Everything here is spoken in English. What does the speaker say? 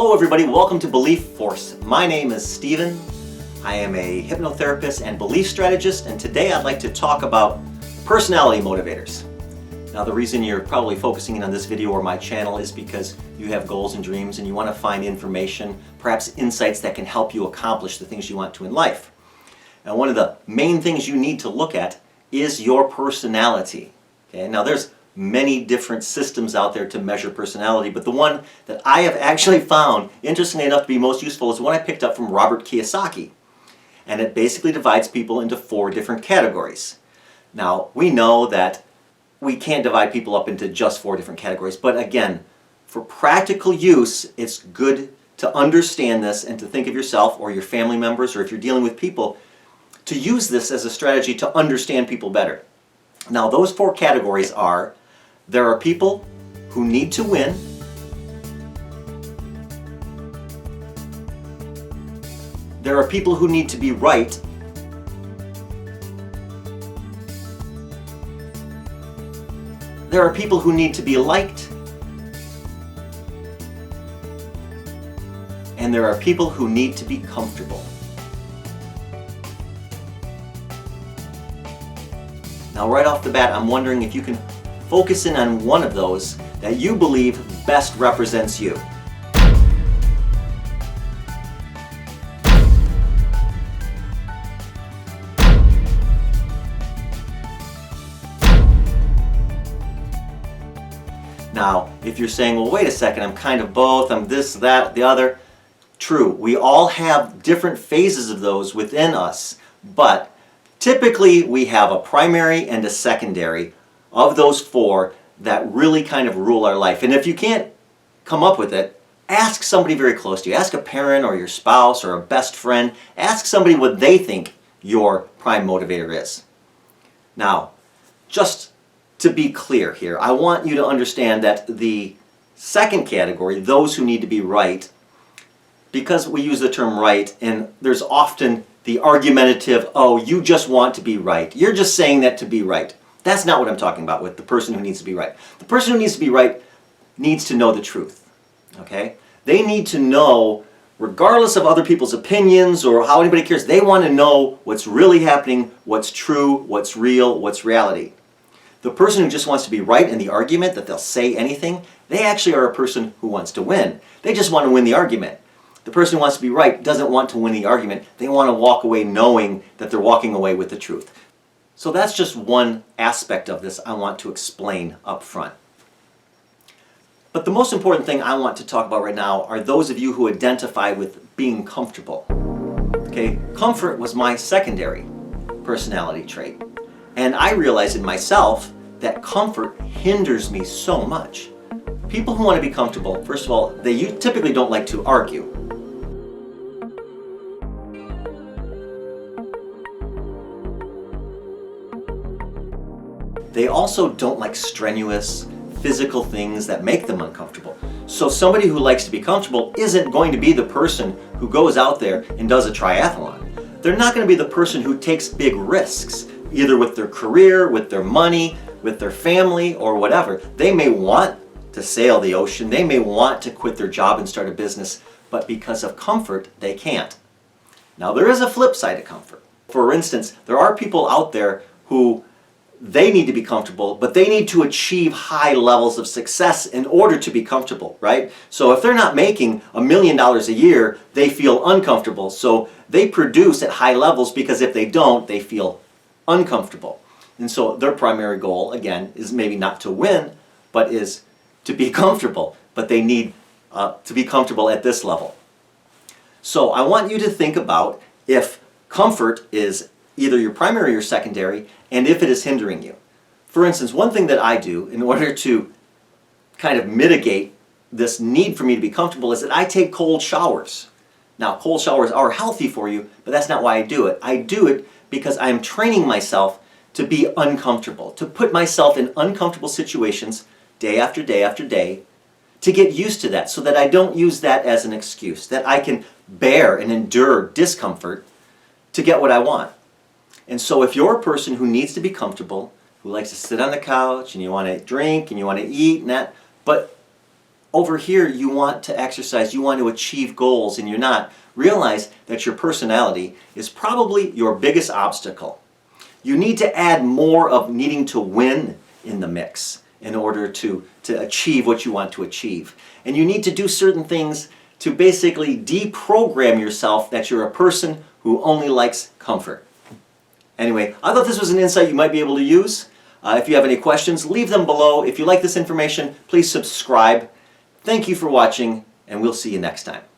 Hello everybody, welcome to Belief Force. My name is Steven. I am a hypnotherapist and belief strategist, and today I'd like to talk about personality motivators. Now the reason you're probably focusing in on this video or my channel is because you have goals and dreams and you want to find information, perhaps insights that can help you accomplish the things you want to in life. And one of the main things you need to look at is your personality. Okay? Now there's many different systems out there to measure personality, but the one that I have actually found, interestingly enough, to be most useful is the one I picked up from Robert Kiyosaki. And it basically divides people into 4 different categories. Now, we know that we can't divide people up into just 4 different categories, but again, for practical use, it's good to understand this and to think of yourself or your family members, or if you're dealing with people, to use this as a strategy to understand people better. Now, those 4 categories are: there are people who need to win, there are people who need to be right, there are people who need to be liked, and there are people who need to be comfortable. Now right off the bat, I'm wondering if you can focus in on one of those that you believe best represents you. Now, if you're saying, well, wait a second, I'm kind of both, I'm this, that, the other. True, we all have different phases of those within us, but typically we have a primary and a secondary of those 4 that really kind of rule our life. And if you can't come up with it, ask somebody very close to you. Ask a parent or your spouse or a best friend. Ask somebody what they think your prime motivator is. Now, just to be clear here, I want you to understand that the second category, those who need to be right, because we use the term right, and there's often the argumentative, oh, you just want to be right. You're just saying that to be right. That's not what I'm talking about with the person who needs to be right. The person who needs to be right needs to know the truth. Okay? They need to know, regardless of other people's opinions or how anybody cares, they want to know what's really happening, what's true, what's real, what's reality. The person who just wants to be right in the argument, that they'll say anything, they actually are a person who wants to win. They just want to win the argument. The person who wants to be right doesn't want to win the argument. They want to walk away knowing that they're walking away with the truth. So that's just one aspect of this I want to explain up front. But the most important thing I want to talk about right now are those of you who identify with being comfortable. Okay, comfort was my secondary personality trait. And I realized in myself that comfort hinders me so much. People who want to be comfortable, first of all, they typically don't like to argue. They also don't like strenuous physical things that make them uncomfortable. So somebody who likes to be comfortable isn't going to be the person who goes out there and does a triathlon. They're not going to be the person who takes big risks, either with their career, with their money, with their family, or whatever. They may want to sail the ocean, they may want to quit their job and start a business, but because of comfort, they can't. Now there is a flip side to comfort. For instance, there are people out there who they need to be comfortable, but they need to achieve high levels of success in order to be comfortable, right? So if they're not making $1 million a year, they feel uncomfortable. So they produce at high levels because if they don't, they feel uncomfortable. And so their primary goal, again, is maybe not to win, but is to be comfortable. But they need to be comfortable at this level. So I want you to think about if comfort is either your primary or secondary, and if it is hindering you. For instance, one thing that I do in order to kind of mitigate this need for me to be comfortable is that I take cold showers. Now, cold showers are healthy for you, but that's not why I do it. I do it because I am training myself to be uncomfortable, to put myself in uncomfortable situations day after day after day, to get used to that so that I don't use that as an excuse, that I can bear and endure discomfort to get what I want. And so if you're a person who needs to be comfortable, who likes to sit on the couch and you want to drink and you want to eat and that, but over here you want to exercise, you want to achieve goals, and you're not, realize that your personality is probably your biggest obstacle. You need to add more of needing to win in the mix in order to achieve what you want to achieve. And you need to do certain things to basically deprogram yourself that you're a person who only likes comfort. Anyway, I thought this was an insight you might be able to use. If you have any questions, leave them below. If you like this information, please subscribe. Thank you for watching, and we'll see you next time.